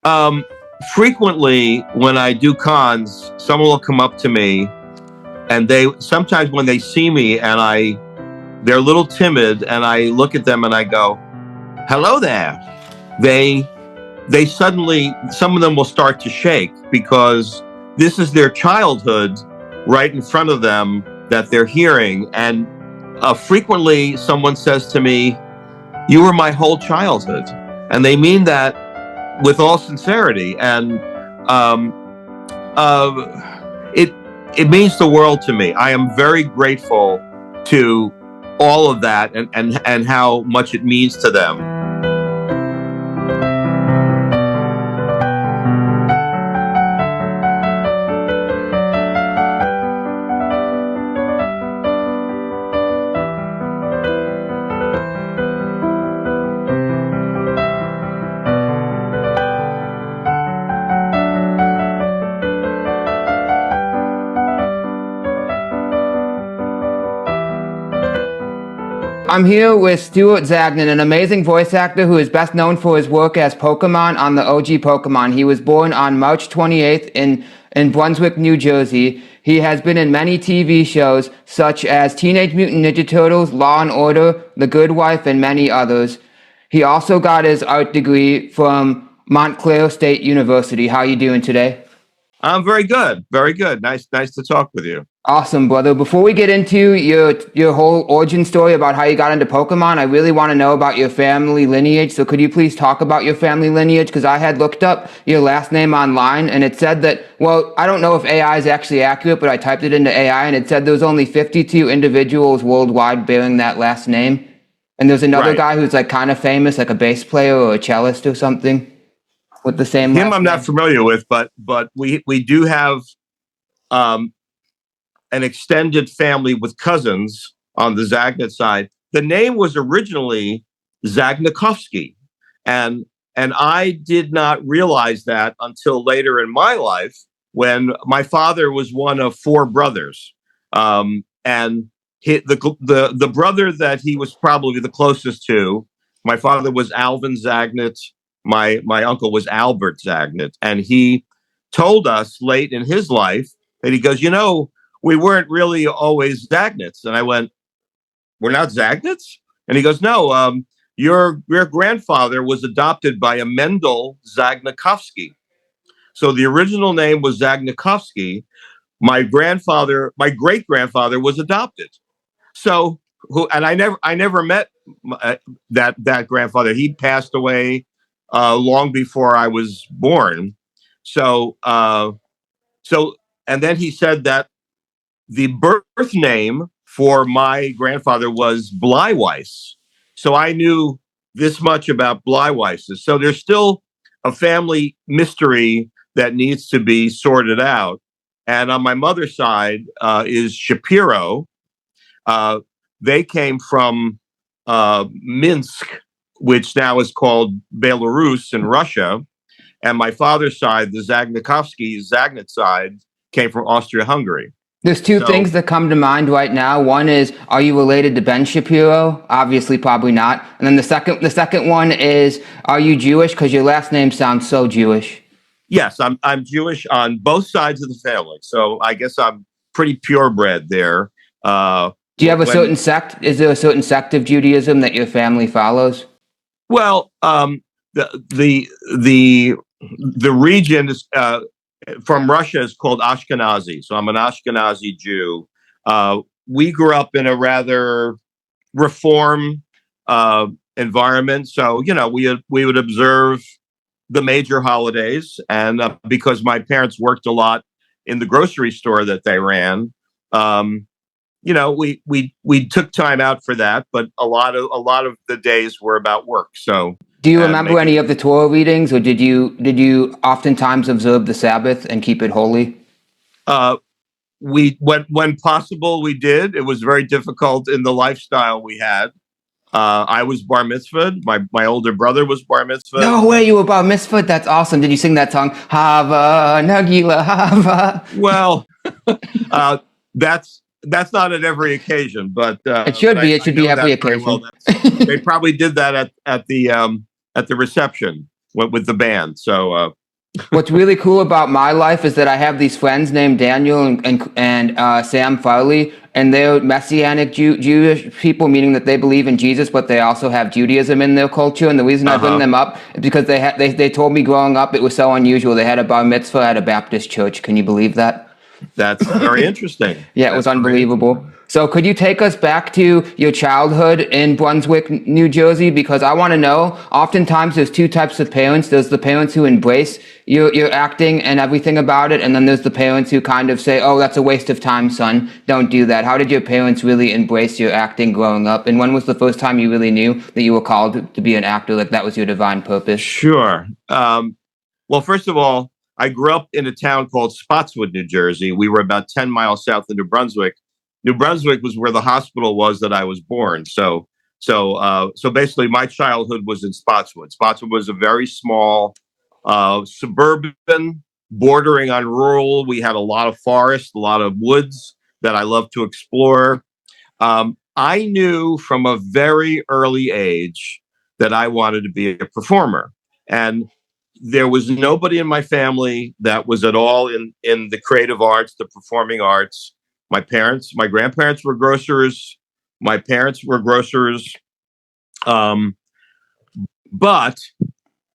Um, Frequently, when I do cons, someone will come up to me, and they sometimes when they see me and they're a little timid, and I look at them and I go, "Hello there." They they suddenly, some of them will start to shake because this is their childhood right in front of them that they're hearing, and frequently someone says to me, "You were my whole childhood," and they mean that with all sincerity, and um, it it means the world to me. I am very grateful to all of that, and how much it means to them. I'm here with Stuart Zagnit, an amazing voice actor who is best known for his work as Pokemon on the OG Pokemon. He was born on March 28th in Brunswick, New Jersey. He has been in many TV shows such as Teenage Mutant Ninja Turtles, Law and Order, The Good Wife, and many others. He also got his art degree from Montclair State University. How are you doing today? I'm very good, very good. Nice to talk with you. Awesome, brother. Before we get into your whole origin story about how you got into Pokemon, I really want to know about your family lineage. So could you please talk about your family lineage? Because I had looked up your last name online, and it said that, well, I don't know if AI is actually accurate, but I typed it into AI, and it said there was only 52 individuals worldwide bearing that last name. And there's another guy who's like kind of famous, like a bass player or a cellist or something with the same Him last I'm name. not familiar with, but we do have an extended family with cousins on the Zagnit side. The name was originally Zagnikovsky, and I did not realize that until later in my life, when my father was one of four brothers, and the brother that he was probably the closest to, my father was Alvin Zagnit. My uncle was Albert Zagnit, and he told us late in his life that he goes, we weren't really always Zagnits. And I went, we're not Zagnits? And he goes, no, your grandfather was adopted by a Mendel Zagnikovsky. So the original name was Zagnikovsky. My great grandfather was adopted. So and I never met that grandfather. He passed away long before I was born. So and then he said that the birth name for my grandfather was Bleiweiss. So I knew this much about Bleiweisses. So there's still a family mystery that needs to be sorted out. And on my mother's side is Shapiro. They came from Minsk, which now is called Belarus in Russia. And my father's side, the Zagnit side, came from Austria-Hungary. There's two things that come to mind right now. One is, are you related to Ben Shapiro? Obviously, probably not. And then the second one is, are you Jewish? Because your last name sounds so Jewish. Yes, I'm Jewish on both sides of the family. So I guess I'm pretty purebred there. Do you have a certain sect? Is there a certain sect of Judaism that your family follows? Well, the region is from Russia is called Ashkenazi. So I'm an Ashkenazi Jew. We grew up in a rather reform environment. So, we would observe the major holidays. And because my parents worked a lot in the grocery store that they ran, we took time out for that. But a lot of the days were about work. So. Do you remember any of the Torah readings, or did you oftentimes observe the Sabbath and keep it holy? When possible, we did. It was very difficult in the lifestyle we had. I was bar mitzvahed. My older brother was bar mitzvahed. No way, you were bar mitzvahed? That's awesome. Did you sing that song? Hava Nagila Hava. Well, that's not at every occasion, but it should be. It should be every occasion. Well. They probably did that at the reception. with the band. So What's really cool about my life is that I have these friends named Daniel and Sam Farley, and they're Messianic Jewish people, meaning that they believe in Jesus, but they also have Judaism in their culture. And the reason I bring them up is because they told me growing up it was so unusual. They had a bar mitzvah at a Baptist church. Can you believe that? That's very interesting. Yeah, it was unbelievable. So could you take us back to your childhood in Brunswick, New Jersey? Because I want to know, oftentimes there's two types of parents. There's the parents who embrace your acting and everything about it, and then there's the parents who kind of say, oh, that's a waste of time, son. Don't do that. How did your parents really embrace your acting growing up? And when was the first time you really knew that you were called to be an actor, like that was your divine purpose? Sure. Well, first of all, I grew up in a town called Spotswood, New Jersey. We were about 10 miles south of New Brunswick. New Brunswick was where the hospital was that I was born. So basically, my childhood was in Spotswood. Spotswood was a very small, suburban, bordering on rural. We had a lot of forest, a lot of woods that I loved to explore. I knew from a very early age that I wanted to be a performer, and there was nobody in my family that was at all in the creative arts, the performing arts. My grandparents were grocers. My parents were grocers. But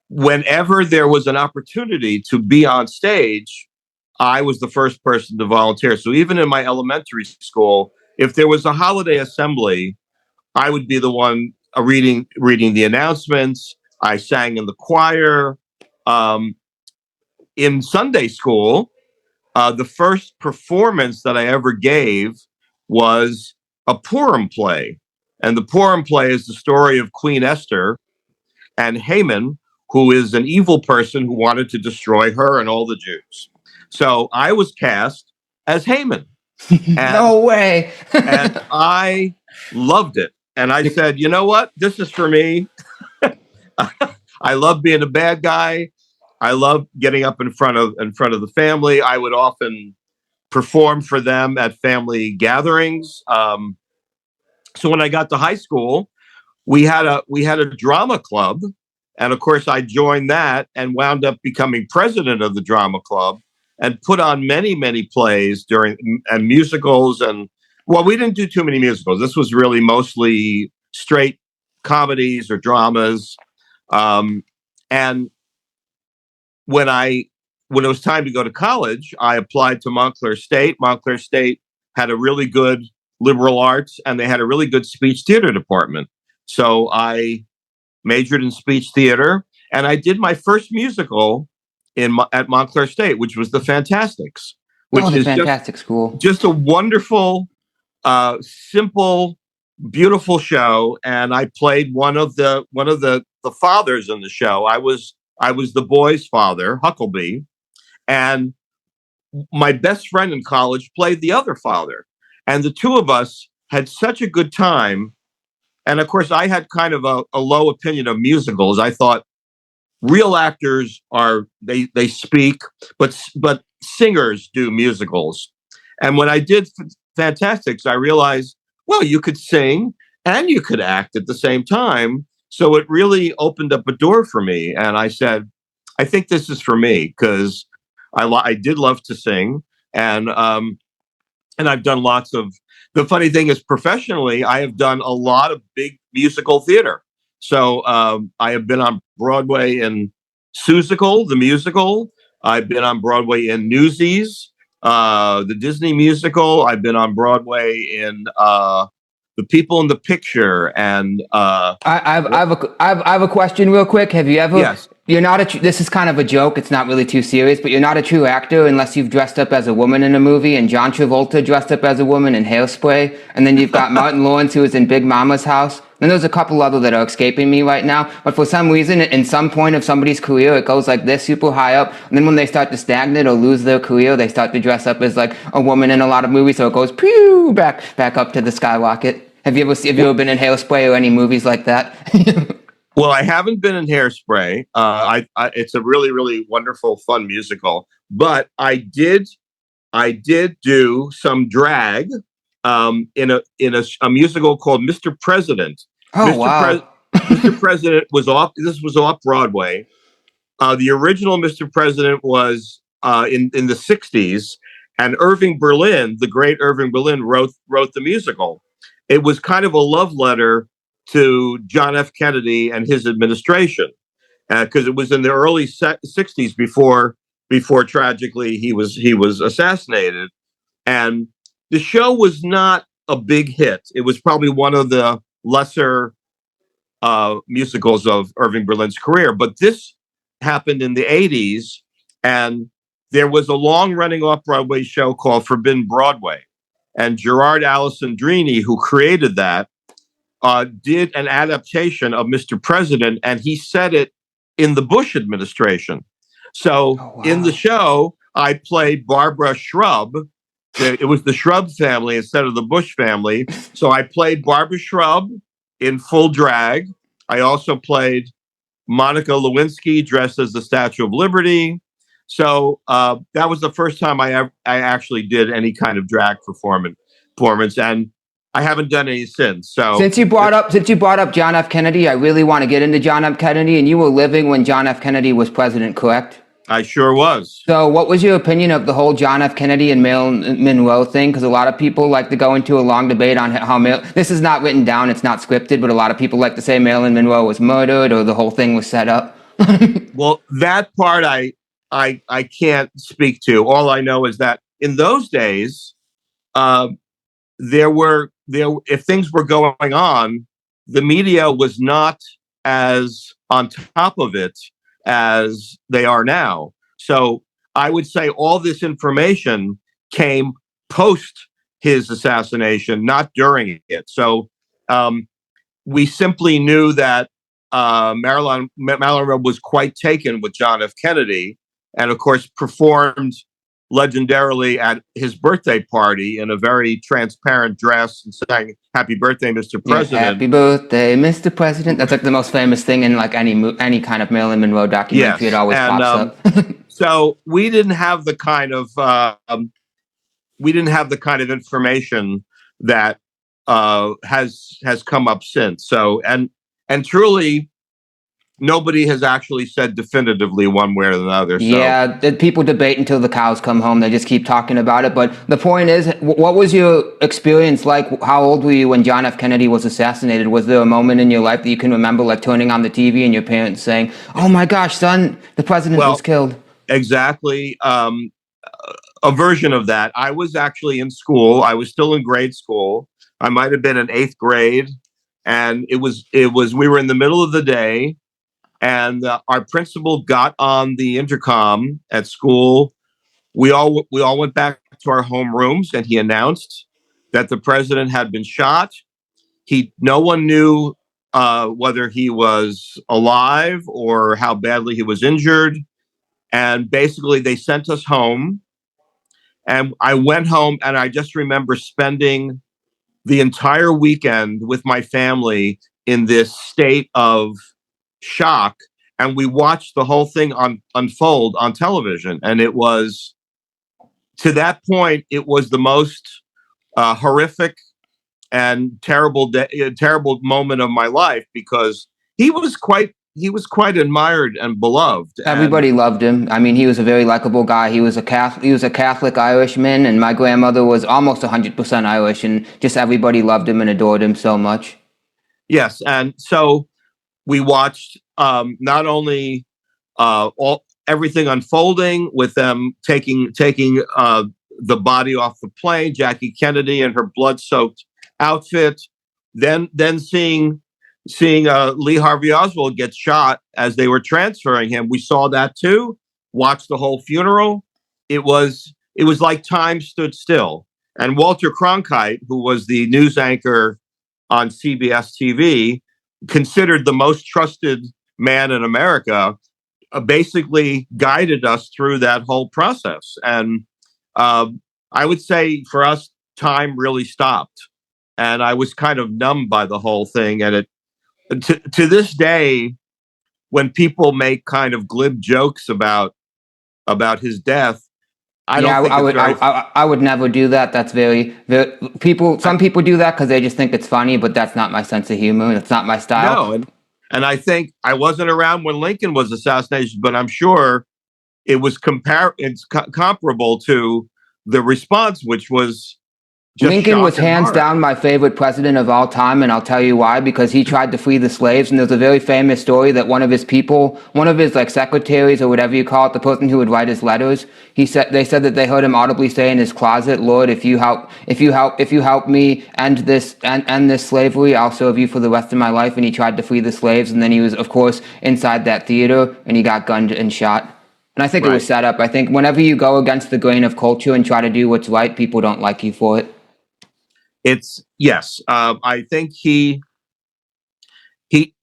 whenever there was an opportunity to be on stage, I was the first person to volunteer. So even in my elementary school, if there was a holiday assembly, I would be the one reading the announcements. I sang in the choir. In Sunday school, the first performance that I ever gave was a Purim play. And the Purim play is the story of Queen Esther and Haman, who is an evil person who wanted to destroy her and all the Jews. So I was cast as Haman. No way. And I loved it. And I said, you know what? This is for me. I love being a bad guy. I love getting up in front of the family. I would often perform for them at family gatherings. So when I got to high school, we had a drama club, and of course I joined that and wound up becoming president of the drama club and put on many plays and musicals. And well, we didn't do too many musicals. This was really mostly straight comedies or dramas. And when it was time to go to college, I applied to Montclair State. Montclair State had a really good liberal arts, and they had a really good speech theater department. So I majored in speech theater, and I did my first musical at Montclair State, which was The Fantastics, which is fantastic school. Just a wonderful, simple, beautiful show. And I played one of the fathers in the show. I was the boy's father, Huckleby, and my best friend in college played the other father. And the two of us had such a good time. And of course, I had kind of a low opinion of musicals. I thought real actors they speak, but singers do musicals. And when I did Fantastics, I realized, well, you could sing and you could act at the same time. So it really opened up a door for me. And I said, I think this is for me, because I did love to sing. And I've done lots of, the funny thing is, professionally, I have done a lot of big musical theater. So I have been on Broadway in Seussical, the musical. I've been on Broadway in Newsies, the Disney musical. I've been on Broadway in The People in the Picture. And I have a question real quick. Have you ever? Yes. You're not this is kind of a joke. It's not really too serious, but you're not a true actor unless you've dressed up as a woman in a movie. And John Travolta dressed up as a woman in Hairspray. And then you've got Martin Lawrence, who was in Big Mama's House. And there's a couple other that are escaping me right now. But for some reason, in some point of somebody's career, it goes like this, super high up. And then when they start to stagnate or lose their career, they start to dress up as like a woman in a lot of movies. So it goes pew back up to the skyrocket. Have you ever been in Hairspray or any movies like that? Well, I haven't been in Hairspray. It's a really, really wonderful, fun musical. But I did do some drag in a musical called Mr. President. Oh, wow. Mr. President was off. This was off Broadway, The original Mr. President was in the '60s, and Irving Berlin, the great Irving Berlin, wrote the musical. It was kind of a love letter to John F. Kennedy and his administration, because it was in the early '60s before tragically he was assassinated, and the show was not a big hit. It was probably one of the lesser musicals of Irving Berlin's career. But this happened in the '80s, and there was a long running off Broadway show called Forbidden Broadway. And Gerard Alessandrini, who created that, did an adaptation of Mr. President, and he set it in the Bush administration. So in the show, I played Barbara Shrub. It was the Shrub family instead of the Bush family. So I played Barbara Shrub in full drag. I also played Monica Lewinsky dressed as the Statue of Liberty. So that was the first time I actually did any kind of drag performance, and I haven't done any since. So since you brought up John F. Kennedy, I really want to get into John F. Kennedy, and you were living when John F. Kennedy was president, correct? I sure was. So what was your opinion of the whole John F. Kennedy and Marilyn Monroe thing? Because a lot of people like to go into a long debate on how this is not written down, it's not scripted, but a lot of people like to say Marilyn Monroe was murdered or the whole thing was set up. Well, that part I can't speak to. All I know is that in those days, if things were going on, the media was not as on top of it as they are now. So I would say all this information came post his assassination, not during it. So we simply knew that Marilyn Monroe was quite taken with John F. Kennedy, and of course performed legendarily at his birthday party in a very transparent dress and sang "Happy Birthday, Mr. President." Yeah, happy birthday, Mr. President. That's like the most famous thing in like any kind of Marilyn Monroe documentary. Yes. It always pops up. So we didn't have the kind of information that has come up since. So and truly, nobody has actually said definitively one way or the other. So. Yeah, people debate until the cows come home. They just keep talking about it. But the point is, what was your experience like? How old were you when John F. Kennedy was assassinated? Was there a moment in your life that you can remember, like turning on the TV and your parents saying, "Oh my gosh, son, the president was killed"? Exactly. A version of that. I was actually in school. I was still in grade school. I might have been in 8th grade, and it was we were in the middle of the day. And our principal got on the intercom at school. We all went back to our homerooms, and he announced that the president had been shot. No one knew whether he was alive or how badly he was injured. And basically, they sent us home. And I went home, and I just remember spending the entire weekend with my family in this state of shock, and we watched the whole thing unfold on television. And it was, to that point, it was the most horrific and terrible moment of my life, because he was quite admired and beloved. Everybody loved him. I mean, he was a very likable guy. He was a Catholic Irishman, and my grandmother was almost 100% Irish, and just everybody loved him and adored him so much. Yes, and so we watched not only everything unfolding with them taking the body off the plane, Jackie Kennedy in her blood-soaked outfit, then seeing Lee Harvey Oswald get shot as they were transferring him. We saw that too. Watched the whole funeral. It was like time stood still. And Walter Cronkite, who was the news anchor on CBS TV, considered the most trusted man in America, basically guided us through that whole process. And I would say for us, time really stopped. And I was kind of numb by the whole thing. And to this day, when people make kind of glib jokes about his death, I would never do that. That's very people. Some people do that because they just think it's funny, but that's not my sense of humor. That's not my style. No, And I think I wasn't around when Lincoln was assassinated, but I'm sure it was comparable to the response, which was just Lincoln was shock and hands horror. down my favorite president of all time, and I'll tell you why. Because he tried to free the slaves, and there's a very famous story that one of his people, one of his like secretaries or whatever you call it, the person who would write his letters, they said that they heard him audibly say in his closet, "Lord, if you help me end this slavery, I'll serve you for the rest of my life." And he tried to free the slaves, and then he was, of course, inside that theater, and he got gunned and shot. And I think it was Right. set up. I think whenever you go against the grain of culture and try to do what's right, people don't like you for it. It's yes. I think he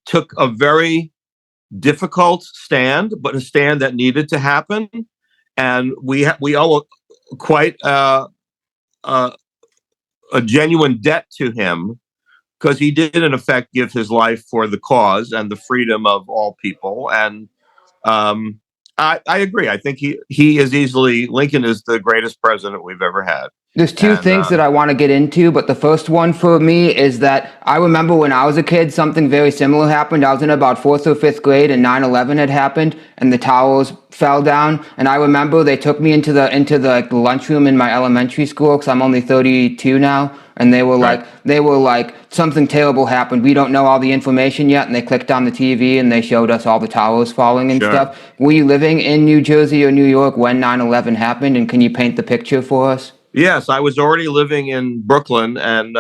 took a very difficult stand, but a stand that needed to happen, and we owe quite a genuine debt to him because he did in effect give his life for the cause and the freedom of all people. And um, I agree. I think he is easily Lincoln is the greatest president we've ever had. There's two And things that I want to get into, but the first one for me is that I remember when I was a kid, something very similar happened. I was in about fourth or fifth grade, and 9/11 had happened, and the towers fell down. And I remember they took me into the like, the lunchroom in my elementary school, because I'm only 32 now, and right. they were like, something terrible happened. We don't know all the information yet, and they clicked on the TV and they showed us all the towers falling and Sure. stuff. Were you living in New Jersey or New York when 9/11 happened, and can you paint the picture for us? Yes, I was already living in Brooklyn, and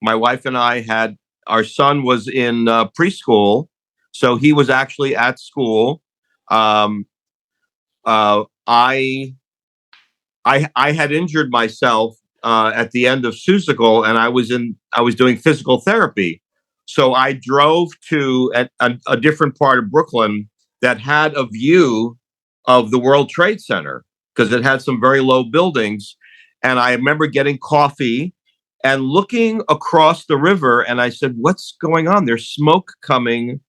my wife and I had our son was in preschool, so he was actually at school. Um, uh, I I had injured myself at the end of Seussical, and I was doing physical therapy. So I drove to a different part of Brooklyn that had a view of the World Trade Center because it had some very low buildings. And I remember getting coffee and looking across the river, and I said, "What's going on? There's smoke coming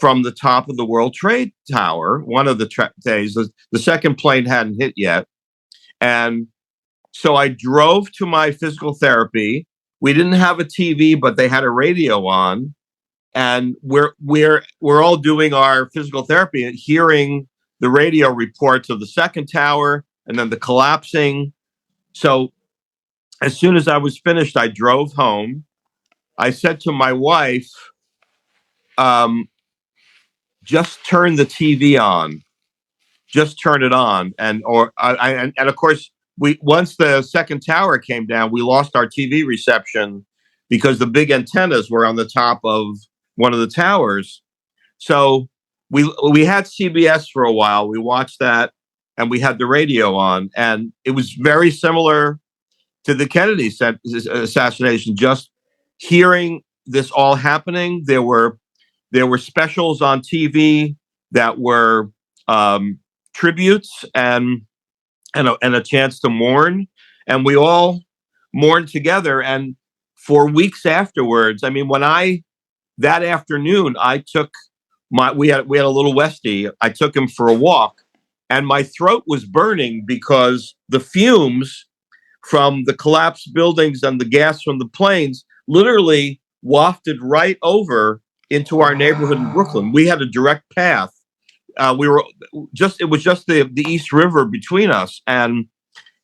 from the top of the World Trade Tower." One of the days, the second plane hadn't hit yet, and so I drove to my physical therapy. We didn't have a TV, but they had a radio on, and we're all doing our physical therapy and hearing the radio reports of the second tower and then the collapsing. So as soon as I was finished, I drove home. I said to my wife, um, "Just turn the TV on. Just turn it on." And of course, we once the second tower came down, we lost our TV reception because the big antennas were on the top of one of the towers. So we had CBS for a while. We watched that, and we had the radio on, and it was very similar to the Kennedy assassination. Just hearing this all happening, there were specials on TV that were tributes and a chance to mourn, and we all mourned together. And for weeks afterwards, I mean, when I that afternoon, I took we had a little Westie. I took him for a walk, and my throat was burning because the fumes from the collapsed buildings and the gas from the planes literally wafted right over into our neighborhood in Brooklyn. We had a direct path. We were just it was just the East River between us, and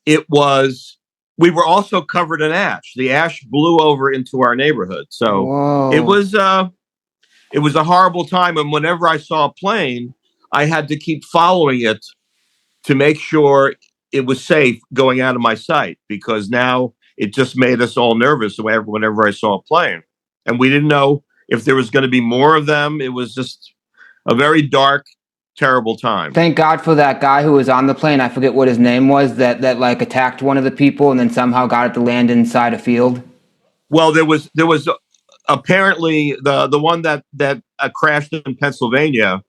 it was we were also covered in ash. The ash blew over into our neighborhood, so it Whoa. was uh, it was a horrible time. And whenever I saw a plane, I had to keep following it to make sure it was safe going out of my sight, because now it just made us all nervous whenever I saw a plane. And we didn't know if there was going to be more of them. It was just a very dark, terrible time. Thank God for that guy who was on the plane. I forget what his name was that like attacked one of the people and then somehow got it to land inside a field. Well, there was apparently the one that crashed in Pennsylvania.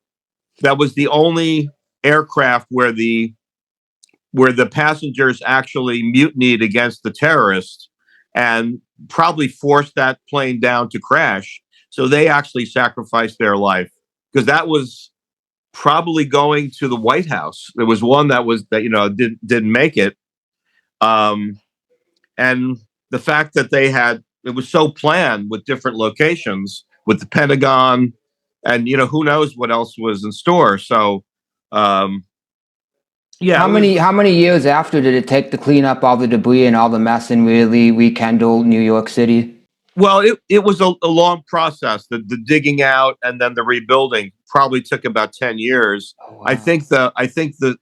That was the only aircraft where the passengers actually mutinied against the terrorists and probably forced that plane down to crash. So they actually sacrificed their life because that was probably going to the White House. There was one that didn't make it, and the fact that it was so planned with different locations with the Pentagon and who knows what else was in store. So, yeah, How many years after did it take to clean up all the debris and all the mess and really rekindle New York City? Well, it was a long process. The digging out and then the rebuilding probably took about 10 years. Oh, wow. I think the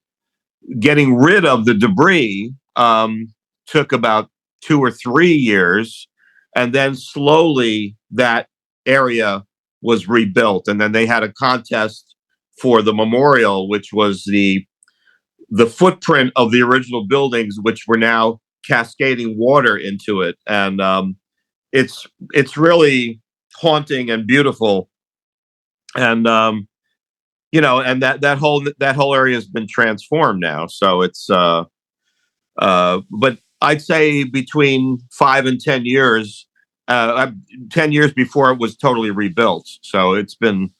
getting rid of the debris took about 2 or 3 years, and then slowly that area was rebuilt, and then they had a contest for the memorial, which was the footprint of the original buildings, which were now cascading water into it, and it's really haunting and beautiful, and and that whole area has been transformed now. So it's but I'd say between 5 and 10 years, 10 years before it was totally rebuilt. So it's been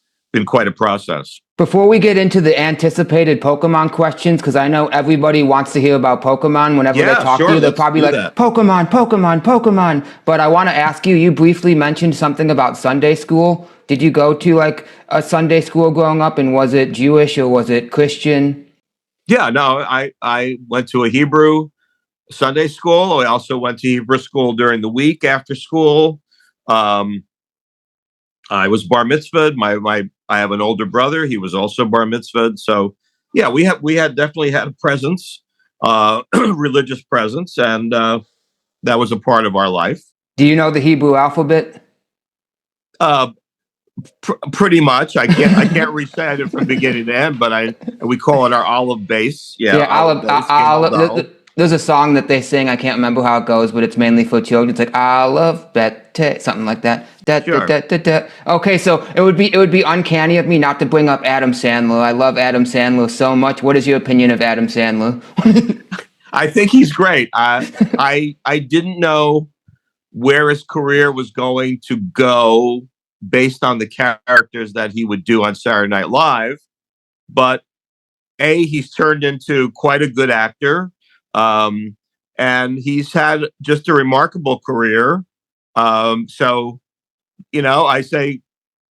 quite a process. Before we get into the anticipated Pokemon questions, because I know everybody wants to hear about Pokemon. Whenever they talk to you, they're probably like, Pokemon, Pokemon, Pokemon. But I want to ask you, you briefly mentioned something about Sunday school. Did you go to like a Sunday school growing up, and was it Jewish or was it Christian? Yeah, no, I went to a Hebrew Sunday school. I also went to Hebrew school during the week after school. I was bar mitzvahed. I have an older brother. He was also bar mitzvahed. So yeah, we had definitely had a presence, religious presence, and that was a part of our life. Do you know the Hebrew alphabet? Pretty much. I can't recite it from beginning to end, but we call it our olive base. Yeah, olive. There's a song that they sing. I can't remember how it goes, but it's mainly for children. It's like olive bete, something like that. Sure. Okay, so it would be uncanny of me not to bring up Adam Sandler. I love Adam Sandler so much. What is your opinion of Adam Sandler? I think he's great. I didn't know where his career was going to go based on the characters that he would do on Saturday Night Live, but he's turned into quite a good actor. And he's had just a remarkable career. So, I say,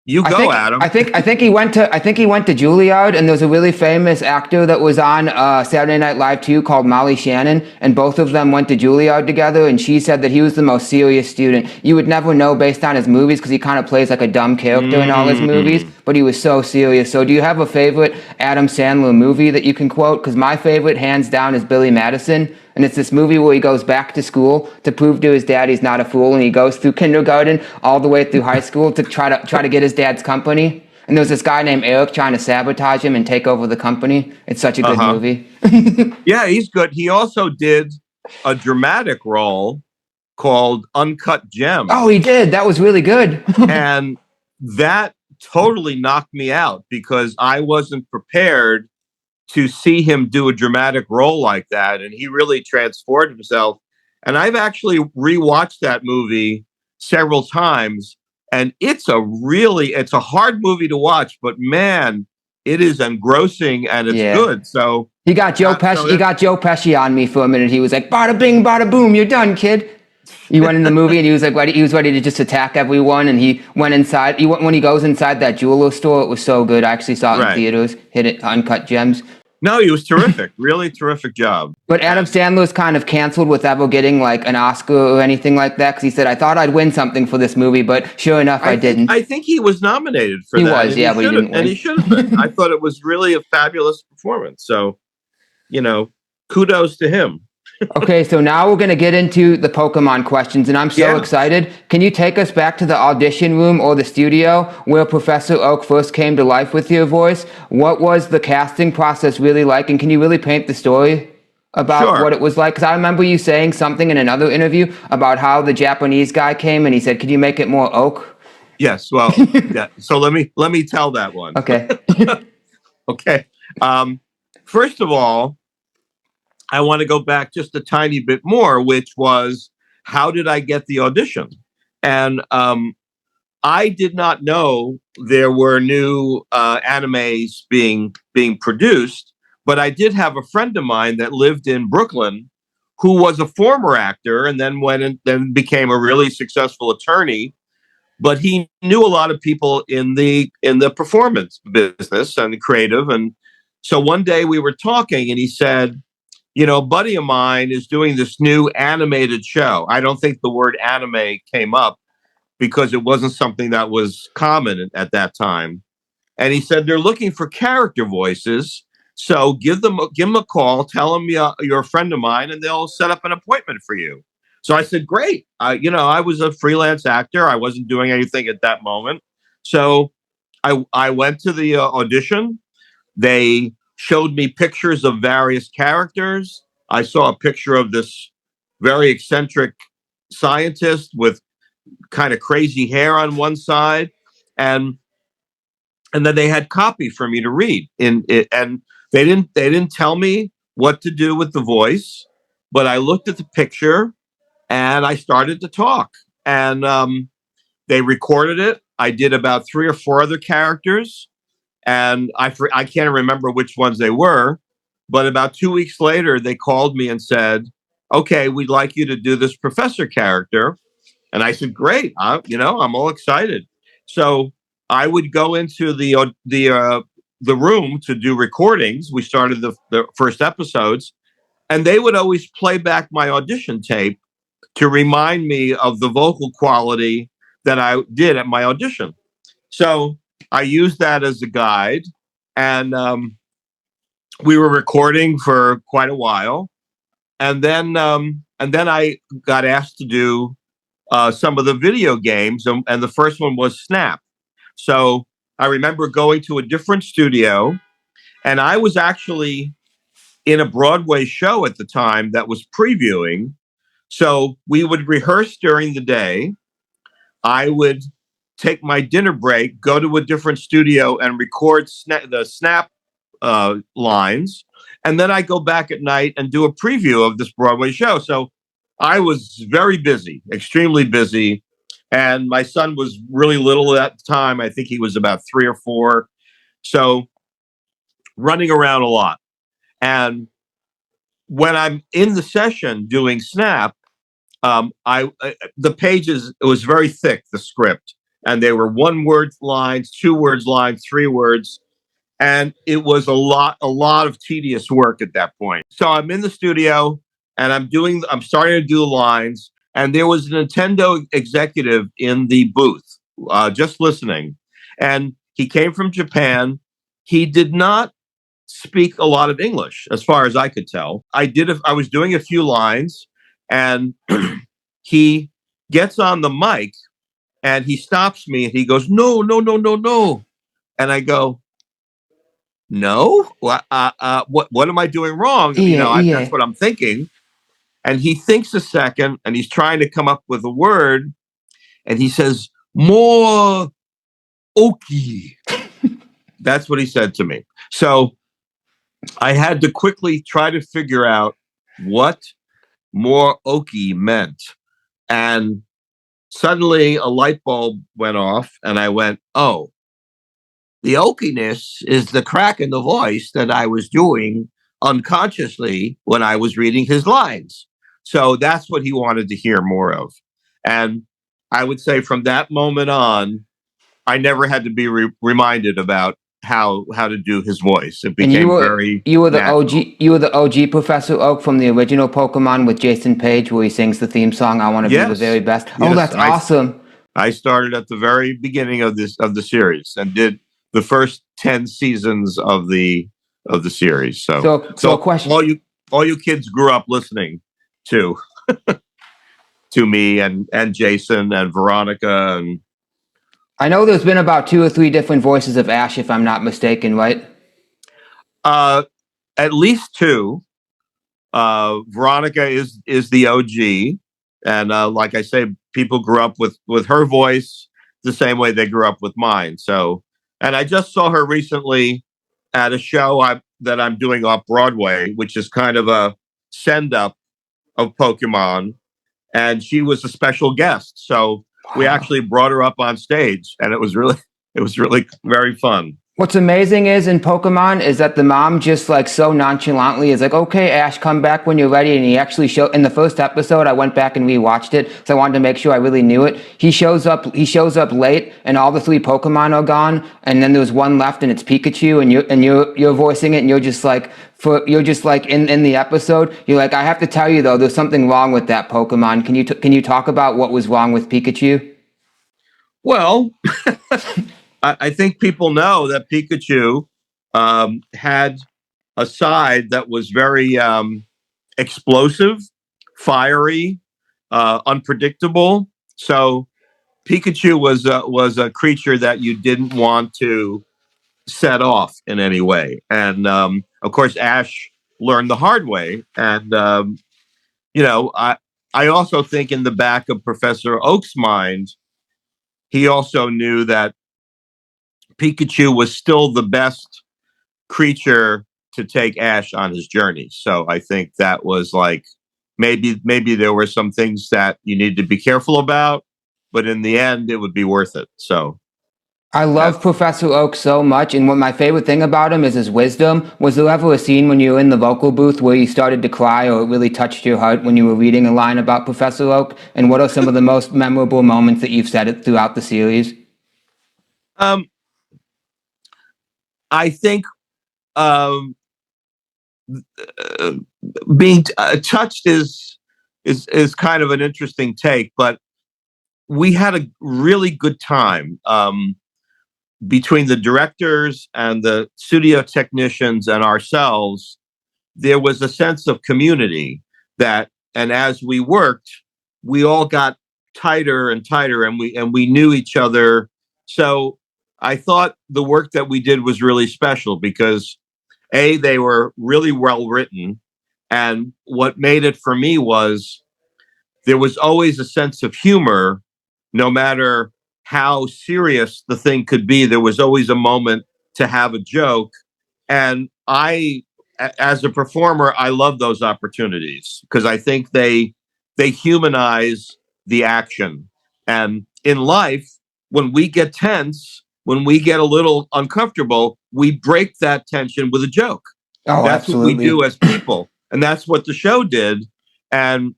Adam. I think he went to Juilliard, and there's a really famous actor that was on Saturday Night Live too called Molly Shannon, and both of them went to Juilliard together, and she said that he was the most serious student. You would never know based on his movies because he kind of plays like a dumb character in all his movies, but he was so serious. So do you have a favorite Adam Sandler movie that you can quote? Because my favorite, hands down, is Billy Madison. And it's this movie where he goes back to school to prove to his dad he's not a fool, and he goes through kindergarten all the way through high school to try to get his dad's company. And there's this guy named Eric trying to sabotage him and take over the company. It's such a good movie. Yeah, he's good. He also did a dramatic role called Uncut Gems. Oh, he did. That was really good. And that totally knocked me out because I wasn't prepared to see him do a dramatic role like that. And he really transformed himself. And I've actually rewatched that movie several times. And it's a hard movie to watch, but man, it is engrossing and it's good. So he got Joe Pesci on me for a minute. He was like, bada bing, bada boom, you're done, kid. He went in the movie and he was ready to just attack everyone. And he went inside. When he goes inside that jeweler store, it was so good. I actually saw it in theaters. Hit it, Uncut Gems. No, he was terrific. Really terrific job. But Adam Sandler's kind of canceled with ever getting like an Oscar or anything like that because he said, I thought I'd win something for this movie, but sure enough, I didn't. I think he was nominated for that. He was, yeah, but he didn't win. And he should have been. I thought it was really a fabulous performance. So, kudos to him. Okay, so now we're going to get into the Pokemon questions, and I'm so excited. Can you take us back to the audition room or the studio where Professor Oak first came to life with your voice? What was the casting process really like, and can you really paint the story about what it was like? Because I remember you saying something in another interview about how the Japanese guy came, and he said, could you make it more Oak? Yes, well, yeah. So let me tell that one. Okay. Okay. First of all, I want to go back just a tiny bit more, which was, how did I get the audition? And I did not know there were new animes being produced, but I did have a friend of mine that lived in Brooklyn who was a former actor and then became a really successful attorney. but he knew a lot of people in the performance business and creative. And so one day we were talking, and he said, you know, a buddy of mine is doing this new animated show. I don't think the word anime came up because it wasn't something that was common at that time. And he said they're looking for character voices. So give them a call, tell them you're a friend of mine, and they'll set up an appointment for you. So I said, great. You know, I was a freelance actor. I wasn't doing anything at that moment. So I went to the audition. They showed me pictures of various characters. I saw a picture of this very eccentric scientist with kind of crazy hair on one side, and then they had copy for me to read in it, and they didn't tell me what to do with the voice, but I looked at the picture and I started to talk, and they recorded it. I did about 3 or 4 other characters, and I can't remember which ones they were, but about 2 weeks later, they called me and said, "Okay, we'd like you to do this professor character." And I said, "Great, you know, I'm all excited." So I would go into the room to do recordings. We started the first episodes, and they would always play back my audition tape to remind me of the vocal quality that I did at my audition. So I used that as a guide, and we were recording for quite a while, and then I got asked to do some of the video games, and the first one was Snap. So I remember going to a different studio, and I was actually in a Broadway show at the time that was previewing. So we would rehearse during the day. I would take my dinner break, go to a different studio, and record the Snap lines. And then I go back at night and do a preview of this Broadway show. So I was very busy, extremely busy. And my son was really little at the time. I think he was about 3 or 4. So running around a lot. And when I'm in the session doing Snap, the pages, it was very thick, the script, and they were 1 word lines, 2 words lines, 3 words, and it was a lot of tedious work at that point. So I'm in the studio, and I'm starting to do the lines, and there was a Nintendo executive in the booth, just listening, and he came from Japan. He did not speak a lot of English, as far as I could tell. I was doing a few lines, and he gets on the mic and he stops me and he goes, "No, no, no, no, no." And I go, "No, what am I doing wrong?" You Yeah, know, that's yeah. what I'm thinking. And he thinks a second, and he's trying to come up with a word, and he says, "More oki." That's what he said to me. So I had to quickly try to figure out what more oki meant. And suddenly a light bulb went off, and I went, "Oh, the oakiness is the crack in the voice that I was doing unconsciously when I was reading his lines." So that's what he wanted to hear more of. And I would say from that moment on, I never had to be reminded about how to do his voice. It And became very you were the natural. OG, you were the OG Professor Oak from the original Pokemon with Jason Page, where he sings the theme song, "I Want to Be the Very Yes, Best." Oh, yes. that's awesome. I started at the very beginning of the series and did the first 10 seasons of the series. So a So question. all you kids grew up listening to to me and Jason and Veronica, and I know there's been about 2 or 3 different voices of Ash, if I'm not mistaken, right? uh, at least 2. Veronica is the OG, and like I say, people grew up with her voice the same way they grew up with mine. So, and I just saw her recently at a show that I'm doing off Broadway, which is kind of a send up of Pokemon, and she was a special guest. So we Wow. actually brought her up on stage, and it was really very fun. What's amazing is in Pokemon is that the mom just like so nonchalantly is like, okay, Ash, come back when you're ready. And he actually showed in the first episode. I went back and rewatched it, so I wanted to make sure I really knew it. He shows up. He shows up late, and all the three Pokemon are gone, and then there's one left, and it's Pikachu, and you're voicing it, and you're just like in the episode, you're like, I have to tell you though, there's something wrong with that Pokemon. Can you talk about what was wrong with Pikachu? Well, I think people know that Pikachu had a side that was very explosive, fiery, unpredictable. So Pikachu was a creature that you didn't want to set off in any way. And of course, Ash learned the hard way. And I also think in the back of Professor Oak's mind, he also knew that Pikachu was still the best creature to take Ash on his journey. So I think that was like maybe there were some things that you need to be careful about, but in the end, it would be worth it. So I love Professor Oak so much, and what my favorite thing about him is his wisdom. Was there ever a scene when you were in the vocal booth where you started to cry or it really touched your heart when you were reading a line about Professor Oak? And what are some of the most memorable moments that you've said it throughout the series? um, I think um, uh, being touched is kind of an interesting take, but we had a really good time. Between the directors and the studio technicians and ourselves, there was a sense of community and as we worked, we all got tighter and tighter, and we knew each other. So I thought the work that we did was really special because they were really well written, and what made it for me was there was always a sense of humor, no matter how serious the thing could be. There was always a moment to have a joke. And as a performer, I love those opportunities because I think they humanize the action. And in life, when we get tense, when we get a little uncomfortable, we break that tension with a joke. Oh, That's what we absolutely. do as people. And that's what the show did. And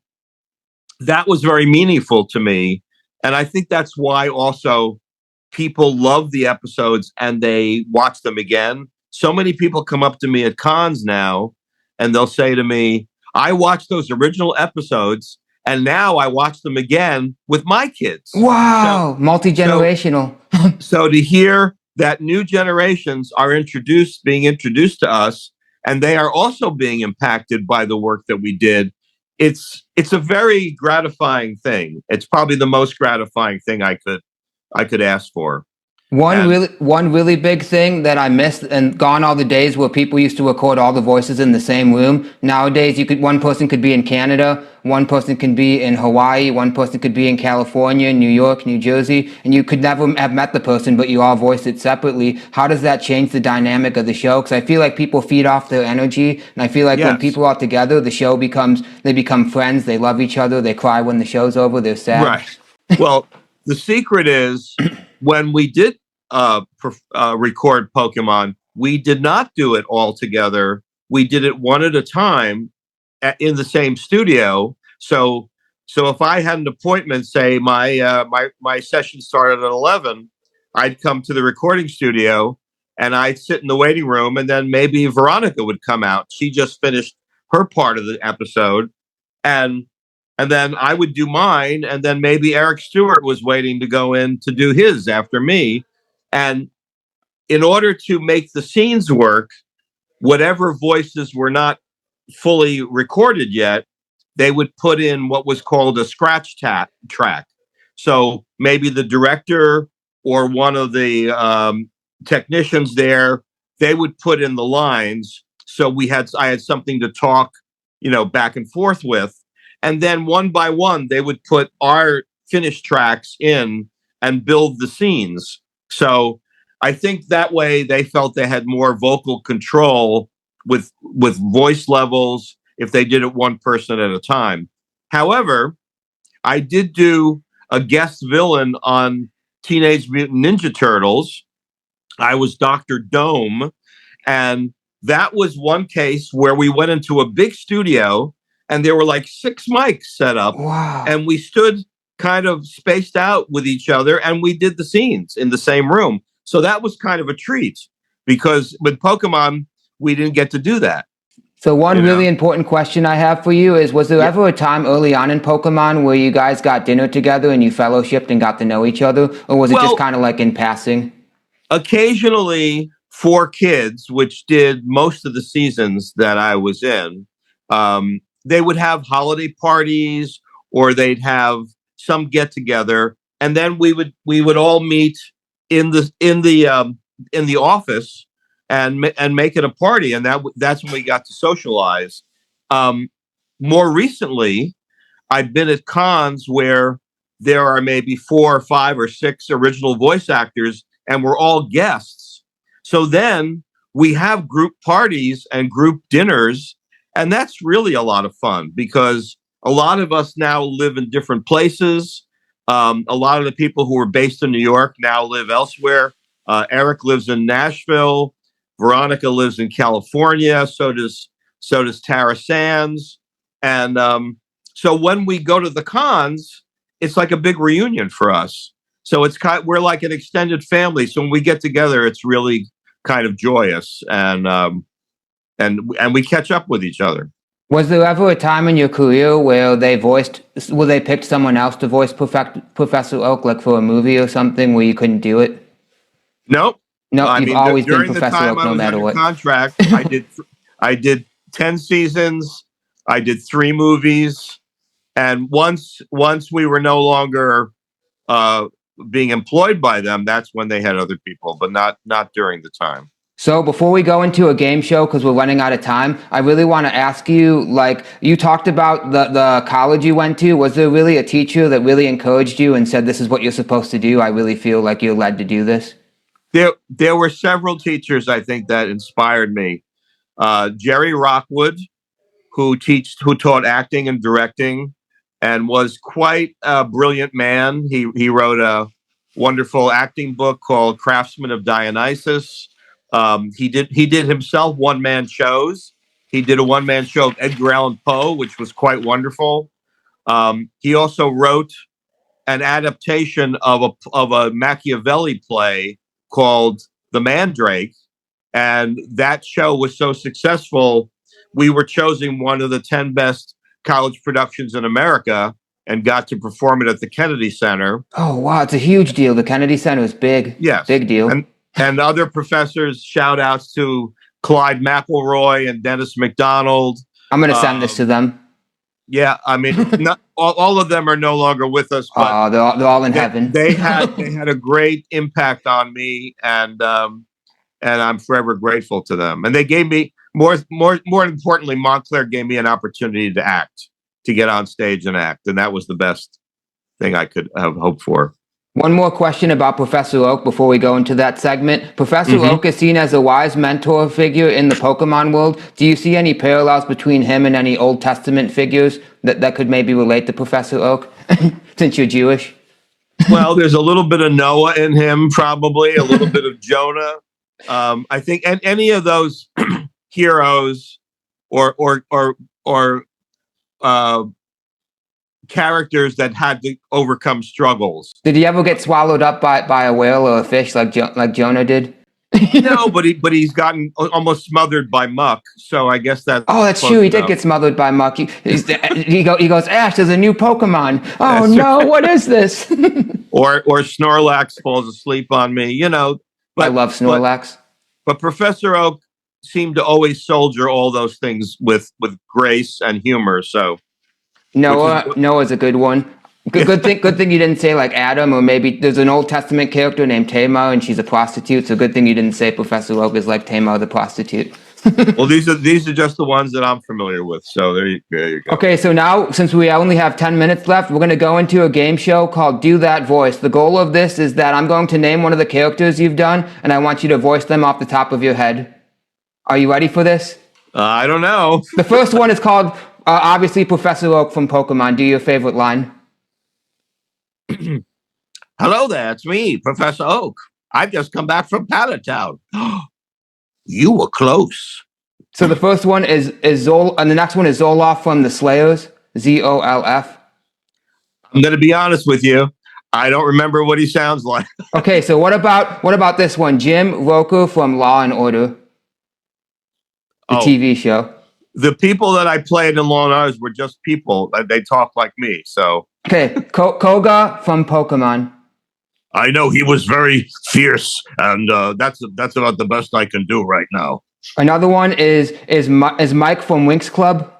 that was very meaningful to me. And I think that's why also people love the episodes and they watch them again. So many people come up to me at cons now and they'll say to me, I watched those original episodes and now I watch them again with my kids. Wow, So multi-generational. so to hear that new generations are being introduced to us, and they are also being impacted by the work that we did, it's a very gratifying thing. It's probably the most gratifying thing I could ask for. And One really big thing that I missed, and gone are the days where people used to record all the voices in the same room. Nowadays, one person could be in Canada, one person could be in Hawaii, one person could be in California, New York, New Jersey, and you could never have met the person, but you all voiced it separately. How does that change the dynamic of the show? Because I feel like people feed off their energy, and I feel like when yes, people are together, they become friends, they love each other, they cry when the show's over, they're sad. right. Well, the secret is when we did record Pokemon, we did not do it all together. We did it one at a time in the same studio. So if I had an appointment, say my session started at 11, I'd come to the recording studio and I'd sit in the waiting room, and then maybe Veronica would come out. She just finished her part of the episode, and then I would do mine, and then maybe Eric Stewart was waiting to go in to do his after me. And in order to make the scenes work, whatever voices were not fully recorded yet, they would put in what was called a track. So maybe the director or one of the technicians there, they would put in the lines. So I had something to talk, back and forth with. And then one by one, they would put our finished tracks in and build the scenes. So I think that way they felt they had more vocal control with voice levels if they did it one person at a time. However, I did do a guest villain on Teenage Mutant Ninja Turtles, I was Dr. Dome. And that was one case where we went into a big studio and there were like 6 mics set up. Wow. And we stood kind of spaced out with each other and we did the scenes in the same room. So that was kind of a treat because with Pokemon, we didn't get to do that. So one really important question I have for you is, was there ever a time early on in Pokemon where you guys got dinner together and you fellowshipped and got to know each other? Or was it just kind of like in passing? Occasionally, 4Kids, which did most of the seasons that I was in, they would have holiday parties or they'd have some get together, and then we would all meet in the office and make it a party, and that's when we got to socialize. Um, More recently, I've been at cons where there are maybe 4 or 5 or 6 original voice actors, and we're all guests. So then we have group parties and group dinners, and that's really a lot of fun because a lot of us now live in different places. A lot of the people who are based in New York now live elsewhere. Eric lives in Nashville. Veronica lives in California. So does Tara Sands. And so when we go to the cons, it's like a big reunion for us. So we're like an extended family. So when we get together, it's really kind of joyous, and we catch up with each other. Was there ever a time in your career where they picked someone else to voice Professor Oak, like for a movie or something, where you couldn't do it? Nope. No, you've always been during the Professor time Oak, I no was matter under what. contract, I did 10 seasons. I did 3 movies, and once we were no longer being employed by them, that's when they had other people, but not during the time. So before we go into a game show, because we're running out of time, I really want to ask you, like, you talked about the college you went to. Was there really a teacher that really encouraged you and said, this is what you're supposed to do? I really feel like you're led to do this. There were several teachers, I think, that inspired me. Jerry Rockwood, who taught acting and directing and was quite a brilliant man. He wrote a wonderful acting book called Craftsman of Dionysus. He did himself one-man shows. He did a one-man show of Edgar Allan Poe, which was quite wonderful. He also wrote an adaptation of a Machiavelli play called The Mandrake, and that show was so successful, we were chosen one of the 10 best college productions in America and got to perform it at the Kennedy Center. Oh, wow. It's a huge deal. The Kennedy Center is big. Yes. Big deal. And other professors, shout outs to Clyde McElroy and Dennis McDonald. I'm going to send this to them. Yeah. I mean, not all of them are no longer with us, but they're all in heaven. They had a great impact on me, and I'm forever grateful to them. And they gave me more importantly, Montclair gave me an opportunity to act, to get on stage and act, and that was the best thing I could have hoped for. One more question about Professor Oak before we go into that segment. Professor Oak is seen as a wise mentor figure in the Pokemon world. Do you see any parallels between him and any Old Testament figures that could maybe relate to Professor Oak, since you're Jewish? Well, there's a little bit of Noah in him, probably a little bit of Jonah. I think, and any of those heroes or characters that had to overcome struggles. Did he ever get swallowed up by a whale or a fish like Jonah did? No, but he's gotten almost smothered by muck. So I guess that's true. He did get smothered by muck. He goes, Ash, there's a new Pokemon. Oh no, what is this? or Snorlax falls asleep on me. But I love Snorlax. But Professor Oak seemed to always soldier all those things with grace and humor. So Noah's a good one. Good thing you didn't say like Adam, or maybe there's an Old Testament character named Tamar and she's a prostitute. So good thing you didn't say Professor Oak is like Tamar the prostitute. Well, these are just the ones that I'm familiar with. So there you go. Okay, so now since we only have 10 minutes left, we're going to go into a game show called Do That Voice. The goal of this is that I'm going to name one of the characters you've done, and I want you to voice them off the top of your head. Are you ready for this? I don't know. The first one is called, obviously, Professor Oak from Pokemon. Do your favorite line. Hello there, it's me, Professor Oak. I've just come back from Town. You were close. So the first one is Zol, and the next one is Zoloff from the Slayers, Zolf. I'm going to be honest with you. I don't remember what he sounds like. Okay, so what about this one, Jim Roker from Law and Order, the TV show? The people that I played in Law and Order were just people. They talk like me. So okay, Koga from Pokemon. I know he was very fierce, and that's about the best I can do right now. Another one is Mike from Winx Club.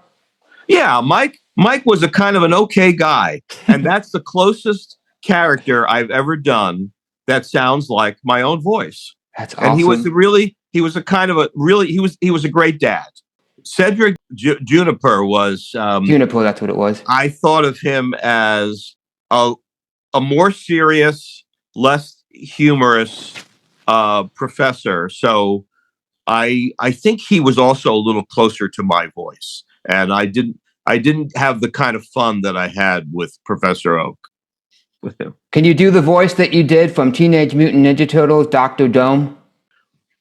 Yeah, Mike was a kind of an okay guy, and that's the closest character I've ever done that sounds like my own voice. That's awesome. And he was a great dad. Cedric Juniper was Juniper. That's what it was. I thought of him as a more serious, less humorous professor. So I think he was also a little closer to my voice, and I didn't have the kind of fun that I had with Professor Oak with him. Can you do the voice that you did from Teenage Mutant Ninja Turtles, Dr. Dome?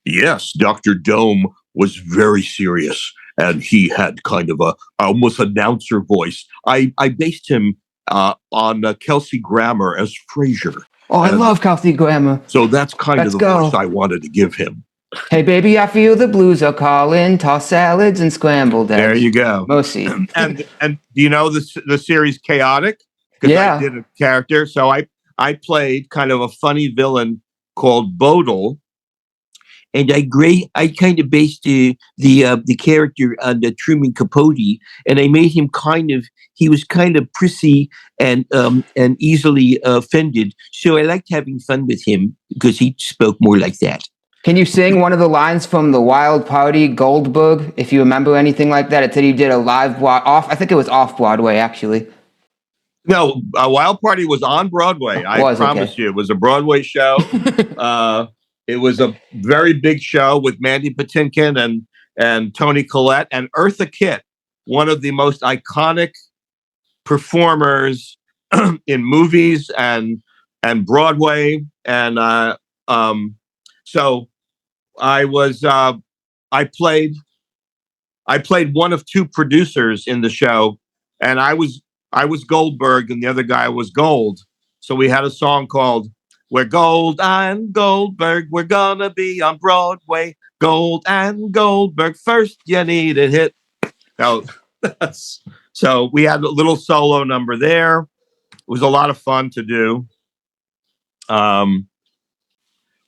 Yes, Dr. Dome was very serious, and he had kind of a almost announcer voice. I based him on Kelsey Grammer as Frasier. Oh, I love Kelsey Grammer. So that's kind of the voice I wanted to give him. Hey, baby, I feel the blues are calling. Toss salads and scrambled eggs. There you go. Mosi. and do you know the series Chaotic? Because I did a character. So I played kind of a funny villain called Bodil. And I kind of based the character on the Truman Capote, and I made him he was kind of prissy and easily offended. So I liked having fun with him because he spoke more like that. Can you sing one of the lines from the Wild Party, Goldberg, if you remember anything like that? It said you did a live I think it was off Broadway, actually. No, Wild Party was on Broadway. I promise you, it was a Broadway show. It was a very big show with Mandy Patinkin and Toni Collette and Eartha Kitt, one of the most iconic performers in movies and Broadway. And so I played one of two producers in the show, and I was Goldberg and the other guy was Gold. So we had a song called "We're Gold and Goldberg, we're gonna be on Broadway. Gold and Goldberg, first you need a hit." So we had a little solo number there. It was a lot of fun to do.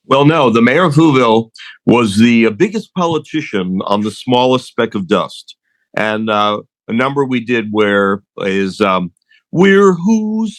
Well, no, the mayor of Whoville was the biggest politician on the smallest speck of dust. And a number we did we're who's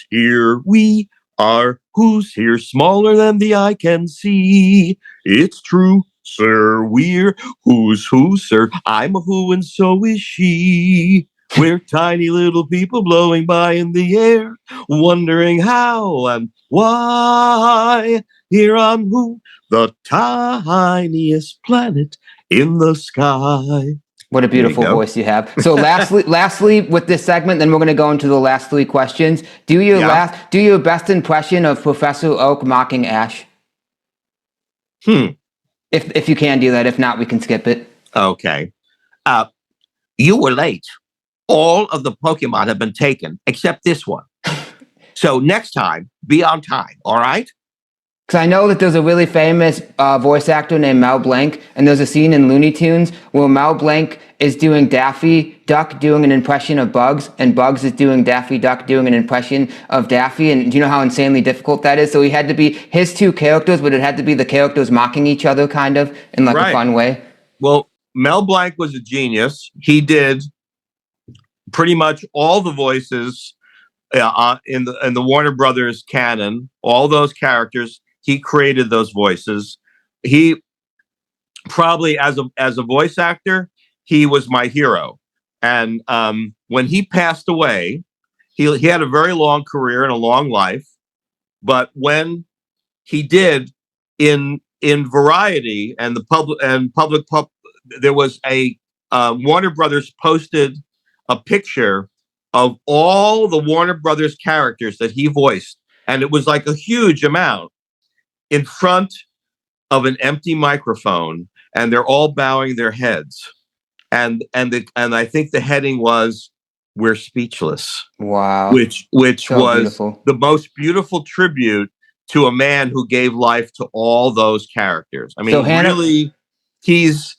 here, we are who's here, smaller than the eye can see. It's true, sir, we're who's who, sir. I'm a who and so is she. We're tiny little people blowing by in the air, wondering how and why. Here on Who, the tiniest planet in the sky. What a beautiful voice you have. So lastly, with this segment, then we're going to go into the last three questions. Do your best impression of Professor Oak mocking Ash. If you can do that. If not, we can skip it. Okay. You were late. All of the Pokemon have been taken except this one. So next time, be on time. All right? Because I know that there's a really famous voice actor named Mel Blanc, and there's a scene in Looney Tunes where Mel Blanc is doing Daffy Duck doing an impression of Bugs, and Bugs is doing Daffy Duck doing an impression of Daffy, and do you know how insanely difficult that is? So he had to be his two characters, but it had to be the characters mocking each other kind of in like a fun way. Well, Mel Blanc was a genius. He did pretty much all the voices in the Warner Brothers canon, all those characters. He created those voices. He probably, as a voice actor, he was my hero. And when he passed away, he had a very long career and a long life. But when he did in Variety and the public, there was a Warner Brothers posted a picture of all the Warner Brothers characters that he voiced, and it was like a huge amount in front of an empty microphone, and they're all bowing their heads. And I think the heading was "We're Speechless," Wow. which So was beautiful. the most beautiful tribute to a man who gave life to all those characters. I So mean, Hannah, really, he's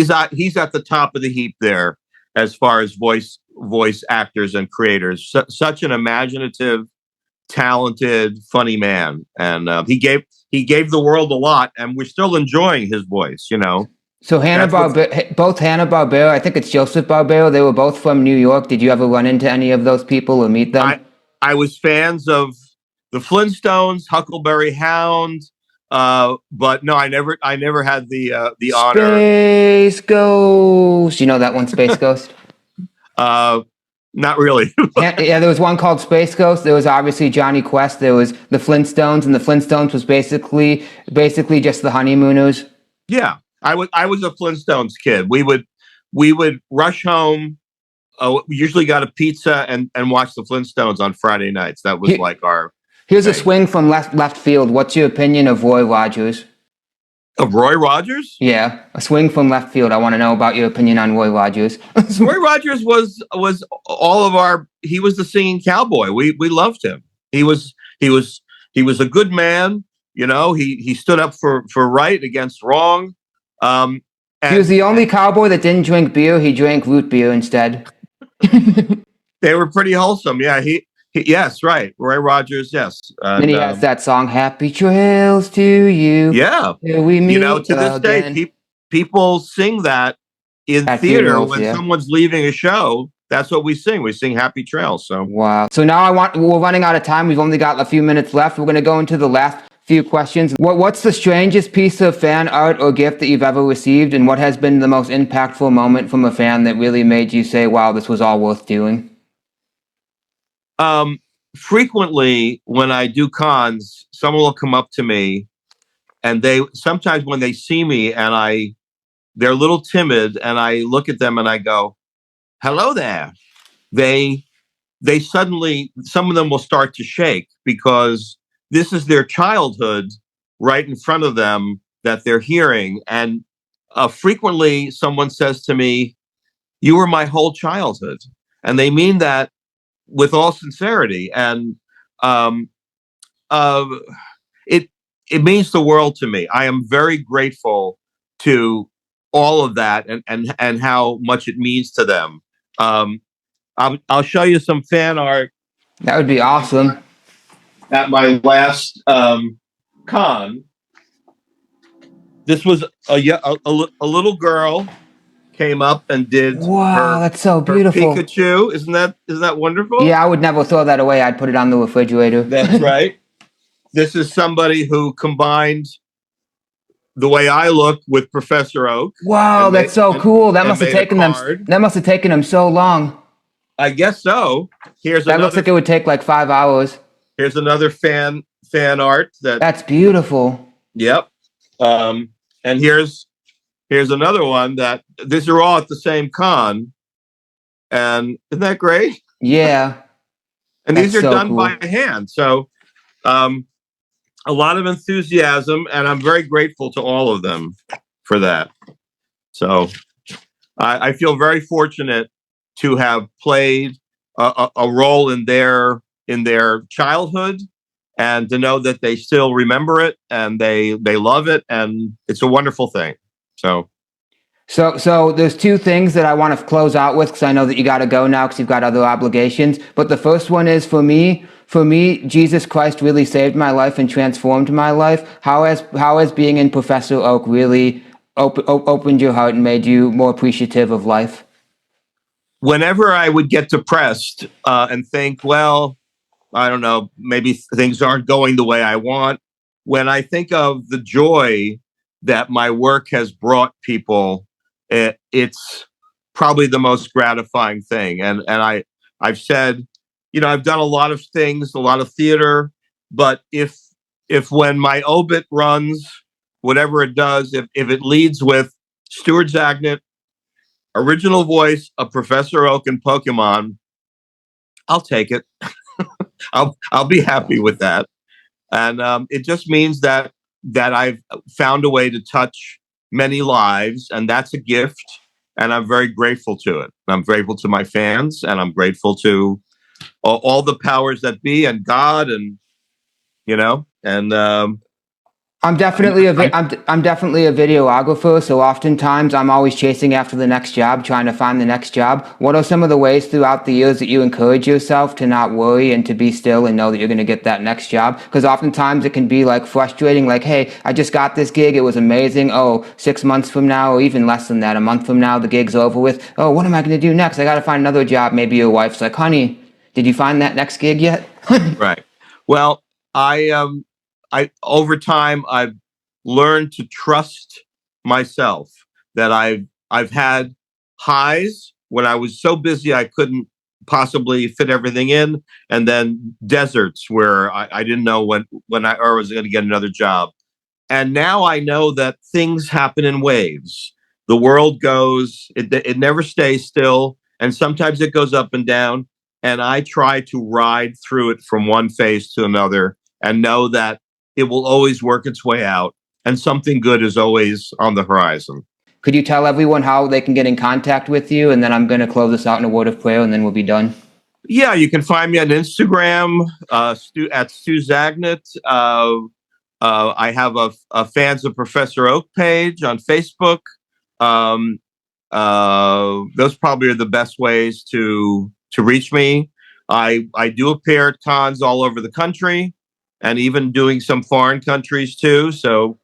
at the top of the heap there as far as voice actors and creators. Such an imaginative, talented, funny man, and he gave the world a lot, and we're still enjoying his voice. You know, so that's what Both Hanna-Barbera, I think it's Joseph Barbera, they were both from New York. Did you ever run into any of those people or meet them? I was fans of the Flintstones, Huckleberry Hound, but no, I never had the honor. Space Ghost. You know that one, Space Ghost? Uh, Not really. Yeah, there was one called Space Ghost. There was obviously Johnny Quest. There was the Flintstones, and the Flintstones was basically just the honeymooners. Yeah, I was a Flintstones kid. We would rush home. We usually got a pizza and watch the Flintstones on Friday nights. That was like our Here's a thing. swing from left field. What's your opinion of Roy Rogers? Of Roy Rogers? Yeah, a swing from left field. I want to know about your opinion on Roy Rogers. Roy Rogers was all of our. He was the singing cowboy. We loved him. He was he was a good man. You know, he stood up for right against wrong. Um, He was the only cowboy that didn't drink beer. He drank root beer instead. They were pretty wholesome. Yeah, yes, right. Roy Rogers, yes. And he has that song, "Happy Trails to You." Yeah, Till we meet to this again. day, people sing that in At theater funerals, when yeah. someone's leaving a show. That's what we sing. We sing "Happy Trails." So wow. So now we're running out of time. We've only got a few minutes left. We're going to go into the last few questions. What's the strangest piece of fan art or gift that you've ever received, and what has been the most impactful moment from a fan that really made you say, "Wow, this was all worth doing"? Frequently, when I do cons, someone will come up to me, and they sometimes when they see me and they're a little timid, and I look at them and I go, "Hello there." They suddenly, some of them will start to shake because this is their childhood right in front of them that they're hearing. And frequently someone says to me, "You were my whole childhood." And they mean that with all sincerity. And um, uh, it, it means the world to me. I am very grateful to all of that and how much it means to them. I'll show you some fan art. That would be awesome. At my last con, this was a little girl came up and did Wow, that's so her beautiful. Pikachu. Isn't that wonderful? Yeah, I would never throw that away. I'd put it on the refrigerator. That's right. This is somebody who combined the way I look with Professor Oak. Wow, that's so cool. That must have taken them. That must have taken them so long. I guess so. That looks like it would take like 5 hours. Here's another fan art that's beautiful. Yep. And here's another one that these are all at the same con. And isn't that great? Yeah. And these are done by hand. So a lot of enthusiasm, and I'm very grateful to all of them for that. So I feel very fortunate to have played a role in their childhood, and to know that they still remember it and they love it, and it's a wonderful thing. So there's two things that I want to close out with, because I know that you got to go now because you've got other obligations. But the first one is for me, Jesus Christ really saved my life and transformed my life. How has being in Professor Oak really opened your heart and made you more appreciative of life? Whenever I would get depressed and think, well, I don't know, maybe things aren't going the way I want, when I think of the joy that my work has brought people, it's probably the most gratifying thing. And I've said, I've done a lot of things, a lot of theater, but if when my obit runs, whatever it does, if it leads with Stuart Zagnit, original voice of Professor Oak in Pokémon, I'll take it. I'll be happy with that. And it just means that that I've found a way to touch many lives, and that's a gift. And I'm very grateful to it. I'm grateful to my fans, and I'm grateful to all the powers that be, and God, and and I'm I'm definitely a videographer, so oftentimes I'm always chasing after the next job, trying to find the next job. What are some of the ways throughout the years that you encourage yourself to not worry and to be still and know that you're going to get that next job? Because oftentimes it can be like frustrating, like, hey, I just got this gig, it was amazing. Oh, 6 months from now, or even less than that, a month from now, the gig's over with. Oh, what am I going to do next? I got to find another job. Maybe your wife's like, honey, did you find that next gig yet? right. Well, I over time I've learned to trust myself, that I've had highs when I was so busy I couldn't possibly fit everything in, and then deserts where I didn't know when I or was going to get another job. And now I know that things happen in waves. The world it never stays still, and sometimes it goes up and down. And I try to ride through it from one phase to another, and know that it will always work its way out, and something good is always on the horizon. Could you tell everyone how they can get in contact with you? And then I'm going to close this out in a word of prayer, and then we'll be done. Yeah, you can find me on Instagram, at Stu Zagnit. I have a Fans of Professor Oak page on Facebook. Those probably are the best ways to reach me. I do appear at cons all over the country, and even doing some foreign countries too. So,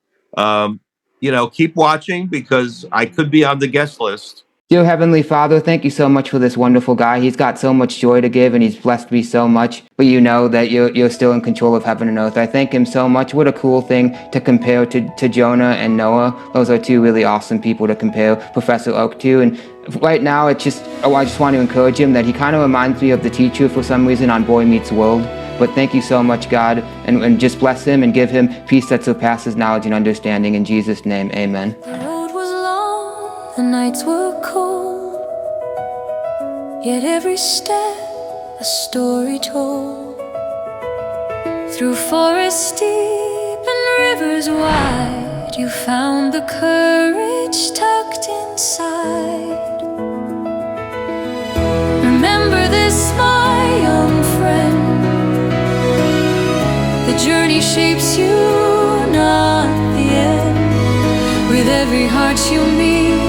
keep watching, because I could be on the guest list. Dear Heavenly Father, thank you so much for this wonderful guy. He's got so much joy to give, and he's blessed me so much. But you know that you're still in control of heaven and earth. I thank him so much. What a cool thing to compare to Jonah and Noah. Those are two really awesome people to compare Professor Oak to. And right now, I just want to encourage him that he kind of reminds me of the teacher for some reason on Boy Meets World. But thank you so much, God, and just bless him and give him peace that surpasses knowledge and understanding. In Jesus' name, amen. The nights were cold, yet every step a story told. Through forests deep and rivers wide, you found the courage tucked inside. Remember this, my young friend, the journey shapes you, not the end. With every heart you meet,